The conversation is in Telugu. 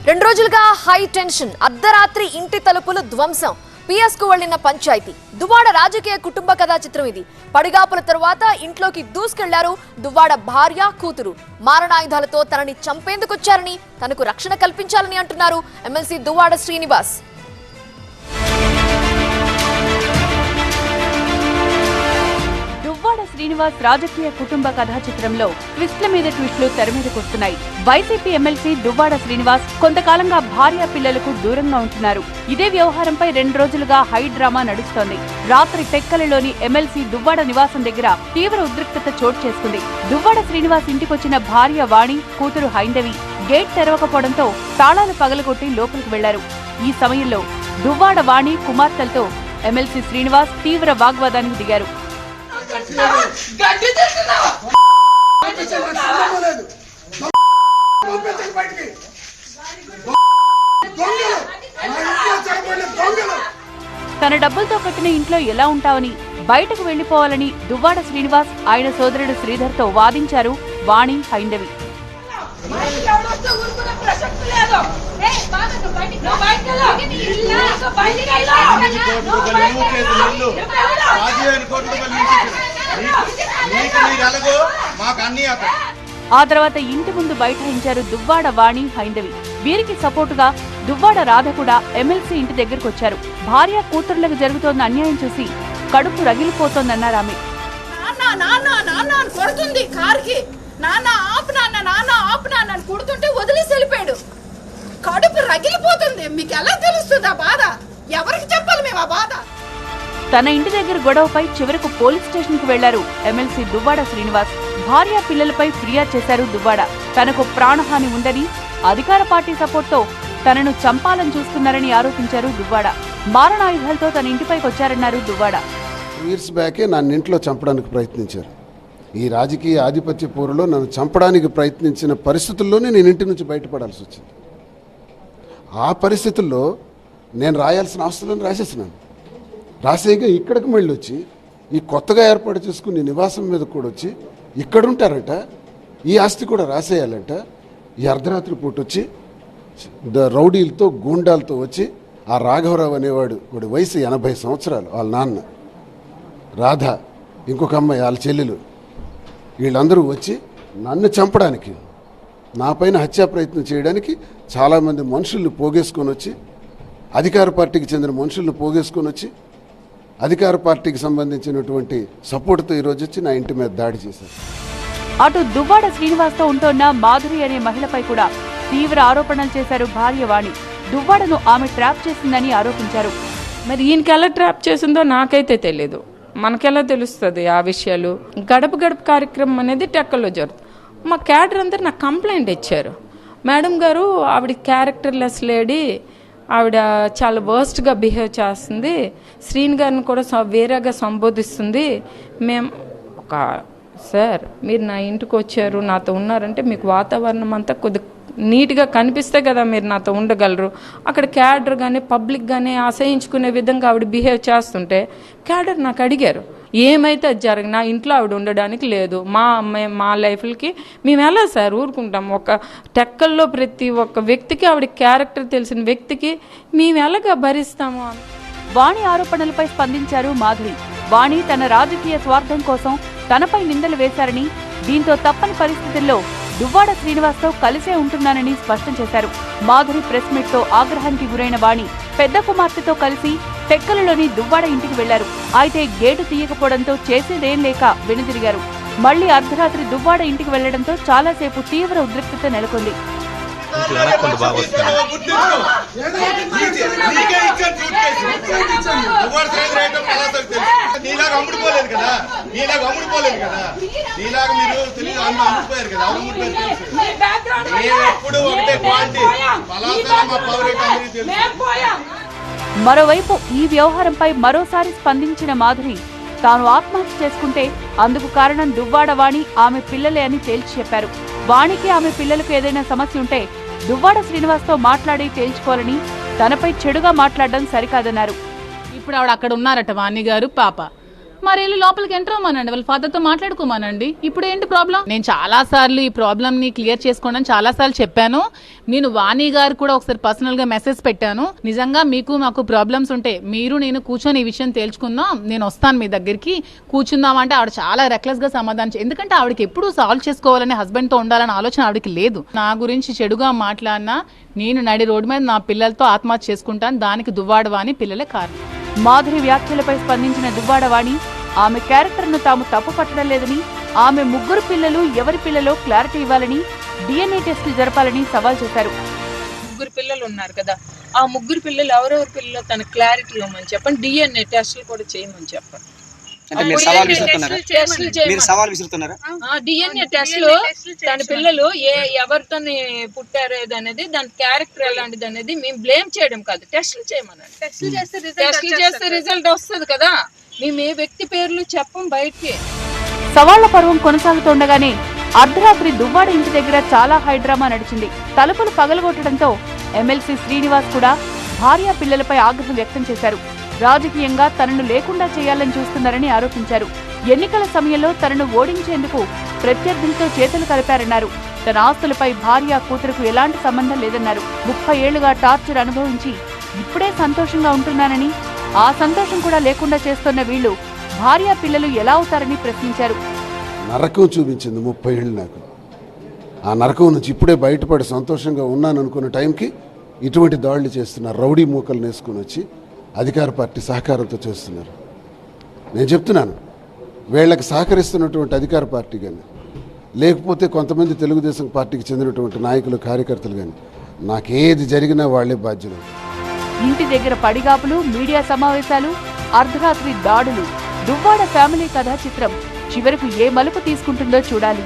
2 రోజులుగా హై టెన్షన్, అర్ధరాత్రి ఇంటి తలుపులు ధ్వంసం, పిఎస్ కు వెళ్లిన పంచాయతీ. దువ్వాడ రాజకీయ కుటుంబ కథా చిత్రం ఇది. పడిగాపుల తరువాత ఇంట్లోకి దూసుకెళ్లారు దువ్వాడ భార్య, కూతురు. మారణాయుధాలతో తనని చంపేందుకొచ్చారని, తనకు రక్షణ కల్పించాలని అంటున్నారు ఎమ్మెల్సీ దువ్వాడ శ్రీనివాస్. దువ్వాడ శ్రీనివాస్ రాజకీయ కుటుంబ కథా చిత్రంలో ట్విస్ట్ల మీద ట్విస్టులు తెర మీదకొస్తున్నాయి. వైసీపీ ఎమ్మెల్సీ దువ్వాడ శ్రీనివాస్ కొంతకాలంగా భార్య పిల్లలకు దూరంగా ఉంటున్నారు. ఇదే వ్యవహారంపై 2 రోజులుగా హై డ్రామా నడుస్తోంది. రాత్రి టెక్కలలోని ఎమ్మెల్సీ దువ్వాడ నివాసం దగ్గర తీవ్ర ఉద్రిక్తత చోటు చేసుకుంది. దువ్వాడ శ్రీనివాస్ ఇంటికొచ్చిన భార్య వాణి, కూతురు హైందవి గేట్ తెరవకపోవడంతో తాళాలు పగలగొట్టి లోపలికి వెళ్లారు. ఈ సమయంలో దువ్వాడ వాణి కుమార్తెలతో ఎమ్మెల్సీ శ్రీనివాస్ తీవ్ర వాగ్వాదానికి దిగారు. తన డబ్బులతో కట్టిన ఇంట్లో ఎలా ఉంటావని, బయటకు వెళ్లిపోవాలని దువ్వాడ శ్రీనివాస్ ఆయన సోదరుడు శ్రీధర్ తో వాదించారు వాణి, హైందవి. ఆ తర్వాత ఇంటి ముందు బైఠాయించారు దువ్వాడ వాణి, హైందవి. వీరికి సపోర్టుగా దువ్వాడ రాధ కూడా ఎమ్మెల్సీ ఇంటి దగ్గరకు వచ్చారు. భార్య కూతుర్లకు జరుగుతోన్న అన్యాయం చూసి కడుపు రగిలిపోతోందన్నారు ఆమె. కొడుతుంటే వదిలేసి వెళ్ళిపోయాడు. కడుపు రగిలిపోతుంది. మీకు ఎలా తెలుస్తుంది ఆ బాధ? ఎవరికి చెప్పాలి మేము ఆ బాధ? తన ఇంటి దగ్గర గొడవపై చివరకు పోలీస్ స్టేషన్ కు వెళ్లారు ఎమ్మెల్సీ దువ్వాడ శ్రీనివాస్. భార్య పిల్లలపై ఫిర్యాదు చేశారు దువ్వాడ. తనకు ప్రాణహాని ఉందని, అధికార పార్టీ సపోర్ట్ తో తనను చంపాలని చూస్తున్నారని ఆరోపించారు దువ్వాడ. మారణాయుధాలతో తన ఇంటిపైకి వచ్చారన్నారు దువ్వాడ. ఇయర్స్ బ్యాకే నన్ను ఇంట్లో చంపడానికి ప్రయత్నించారు. ఈ రాజకీయ ఆధిపత్య పోరులో నన్ను చంపడానికి ప్రయత్నించిన పరిస్థితుల్లోనే నేను ఇంటి నుంచి బయటపడాల్సి వచ్చింది. ఆ పరిస్థితుల్లో నేను రాయాల్సిన ఆస్తులను రాసేసినాను. రాసేగా ఇక్కడికి మళ్ళీ వచ్చి ఈ కొత్తగా ఏర్పాటు చేసుకుని నివాసం మీద కూడా వచ్చి ఇక్కడ ఉంటారంట. ఈ ఆస్తి కూడా రాసేయాలంట. ఈ అర్ధరాత్రి పూట వచ్చి రౌడీలతో, గూండాలతో వచ్చి ఆ రాఘవరావు అనేవాడు, వాడి వయసు 80 సంవత్సరాలు, వాళ్ళ నాన్న, రాధ, ఇంకొక అమ్మాయి వాళ్ళ చెల్లెలు, వీళ్ళందరూ వచ్చి నన్ను చంపడానికి, నా పైన హత్యా ప్రయత్నం చేయడానికి చాలామంది మనుషుల్ని పోగేసుకొని వచ్చి, అధికార పార్టీకి చెందిన మనుషుల్ని పోగేసుకొని వచ్చి, అధికార పార్టీకి సంబంధించినటువంటి సపోర్ట్తో ఈరోజు వచ్చి నా ఇంటి మీద దాడి చేశారు. అటు దువ్వాడ శ్రీనివాస్తో ఉంటోన్న మాధురి అనే మహిళపై కూడా తీవ్ర ఆరోపణలు చేశారు భార్య వాణి. దువ్వాడను ఆమె ట్రాప్ చేసిందని ఆరోపించారు. మరి ఈయనకి ఎలా ట్రాప్ చేసిందో నాకైతే తెలియదు. మనకెలా తెలుస్తుంది ఆ విషయాలు? గడప గడప కార్యక్రమం అనేది టెక్కల్లో జరుగుతుంది. మా క్యాడర్ అందరు నాకు కంప్లైంట్ ఇచ్చారు. మేడం గారు ఆవిడ క్యారెక్టర్లెస్ లేడీ, ఆవిడ చాలా వర్స్ట్గా బిహేవ్ చేస్తుంది, శ్రీని గారిని కూడా వేరేగా సంబోధిస్తుంది. మేము సార్, మీరు నా ఇంటికి వచ్చారు, నాతో ఉన్నారంటే మీకు వాతావరణం అంతా కొద్ది నీట్గా కనిపిస్తే కదా మీరు నాతో ఉండగలరు. అక్కడ క్యాడర్ కానీ పబ్లిక్ కానీ అసహించుకునే విధంగా ఆవిడ బిహేవ్ చేస్తుంటే క్యాడర్ నాకు అడిగారు, ఏమైతే అది జరిగిన నా ఇంట్లో ఆవిడ ఉండడానికి లేదు. మా లైఫ్లకి మేము ఎలా సార్ ఊరుకుంటాం? ఒక టెక్కల్లో ప్రతి ఒక్క వ్యక్తికి ఆవిడ క్యారెక్టర్ తెలిసిన వ్యక్తికి మేము ఎలాగా భరిస్తాము? వాణి ఆరోపణలపై స్పందించారు మాధురి. వాణి తన రాజకీయ స్వార్థం కోసం తనపై నిందలు వేశారని, దీంతో తప్పని పరిస్థితుల్లో దువ్వాడ శ్రీనివాస్తో కలిసే ఉంటున్నానని స్పష్టం చేశారు. మాధురి ప్రెస్ మీట్ తో ఆగ్రహానికి గురైన వాణి పెద్ద కుమార్తెతో కలిసి టెక్కలలోని దువ్వాడ ఇంటికి వెళ్లారు. అయితే గేటు తీయకపోవడంతో చేసేదేం లేక వెనుదిరిగారు. మళ్లీ అర్ధరాత్రి దువ్వాడ ఇంటికి వెళ్లడంతో చాలాసేపు తీవ్ర ఉద్రిక్తత నెలకొంది. మరోవైపు ఈ వ్యవహారంపై మరోసారి స్పందించిన మాధురి తాను ఆత్మహత్య చేసుకుంటే అందుకు కారణం దువ్వాడ వాణి, ఆమె పిల్లలే అని తేల్చి చెప్పారు. వాణికి ఆమె పిల్లలకు ఏదైనా సమస్య ఉంటే దువ్వాడ శ్రీనివాస్తో మాట్లాడి తేల్చుకోవాలని, తనపై చెడుగా మాట్లాడడం సరికాదన్నారు. ఇప్పుడు ఆవిడ అక్కడ ఉన్నారట, వాణి గారు పాప. మరి వెళ్ళి లోపలికి ఎంటర్ అవ్వమనండి, వాళ్ళ ఫాదర్ తో మాట్లాడుకోమనండి. ఇప్పుడు ఏంటి ప్రాబ్లం? నేను చాలా సార్లు ఈ ప్రాబ్లం ని క్లియర్ చేసుకోండి అని చాలా సార్లు చెప్పాను. నేను వాణి గారు కూడా ఒకసారి పర్సనల్ గా మెసేజ్ పెట్టాను. నిజంగా మీకు మాకు ప్రాబ్లమ్స్ ఉంటే మీరు నేను కూర్చొని ఈ విషయం తేల్చుకుందాం, నేను వస్తాను మీ దగ్గరికి కూర్చుందాం అంటే ఆవిడ చాలా రెక్లెస్ గా సమాధానం ఎందుకంటే ఆవిడకి ఎప్పుడు సాల్వ్ చేసుకోవాలని హస్బెండ్ తో ఉండాలని ఆలోచన ఆవిడకి లేదు. నా గురించి చెడుగా మాట్లాడినా నేను నడి రోడ్డు మీద నా పిల్లలతో ఆత్మహత్య చేసుకుంటాను, దానికి దువ్వాడవాణి పిల్లలే కారణం. మాధురి వ్యాఖ్యలపై స్పందించిన దువ్వాడవాణి ఆమె క్యారెక్టర్ను తాము తప్పు పట్టడం లేదని, ఆమె ముగ్గురు పిల్లలు ఎవరి పిల్లలో క్లారిటీ ఇవ్వాలని, DNA టెస్టులు జరపాలని సవాల్ చేశారు. ముగ్గురు పిల్లలు ఉన్నారు కదా, ఆ ముగ్గురు పిల్లలు ఎవరెవరి పిల్లలు తన క్లారిటీ ఇవ్వమని చెప్పండి, DNA టెస్టులు కూడా చేయమని చెప్పండి. DNA టెస్టులు తన పిల్లలు ఎవరితో పుట్టారు అనేది, దాని క్యారెక్టర్ ఎలాంటిది అనేది మేము బ్లేమ్ చేయడం కాదు, టెస్టులు చేయమన్నారు. టెస్టులు చేస్తే రిజల్ట్ వస్తుంది కదా, మేము ఏ వ్యక్తి పేర్లు చెప్పం బయటికి. సవాళ్ల పర్వం కొనసాగుతుండగానే అర్ధరాత్రి దువ్వాడ ఇంటి దగ్గర చాలా హైడ్రామా నడిచింది. తలుపులు పగలగొట్టడంతో ఎమ్మెల్సీ శ్రీనివాస్ కూడా భార్య పిల్లలపై ఆగ్రహం వ్యక్తం చేశారు. రాజకీయంగా తనను లేకుండా చేయాలని చూస్తున్నారని ఆరోపించారు. ఎన్నికల సమయంలో తనను ఓడించేందుకు ప్రత్యర్థులతో చేతులు కలిపారన్నారు. తన ఆస్తులపై భార్య కూతురుకు ఎలాంటి సంబంధం లేదన్నారు. 30 ఏళ్లుగా టార్చర్ అనుభవించి ఇప్పుడే సంతోషంగా ఉంటున్నానని, ఆ సంతోషం కూడా లేకుండా చేస్తున్న వీళ్లు భార్య పిల్లలు ఎలా అవుతారని ప్రశ్నించారు. నరకం చూపించింది 30 ఏళ్ళు నాకు. ఆ నరకం నుంచి ఇప్పుడే బయటపడి సంతోషంగా ఉన్నాను అనుకున్న టైంకి ఇటువంటి దాడులు చేస్తున్నారు. రౌడీ మూకలు నేసుకుని వచ్చి అధికార పార్టీ సహకారంతో చేస్తున్నారు. నేను చెప్తున్నాను, వీళ్ళకి సహకరిస్తున్నటువంటి అధికార పార్టీ కానీ, లేకపోతే కొంతమంది తెలుగుదేశం పార్టీకి చెందినటువంటి నాయకులు కార్యకర్తలు కానీ, నాకేది జరిగినా వాళ్లే బాధ్యులు. ఇంటి దగ్గర పడిగాపులు, మీడియా సమావేశాలు, అర్ధరాత్రి దాడులు. దువ్వాడ ఫ్యామిలీ కథా చిత్రం చివరకు ఏ మలుపు తీసుకుంటుందో చూడాలి.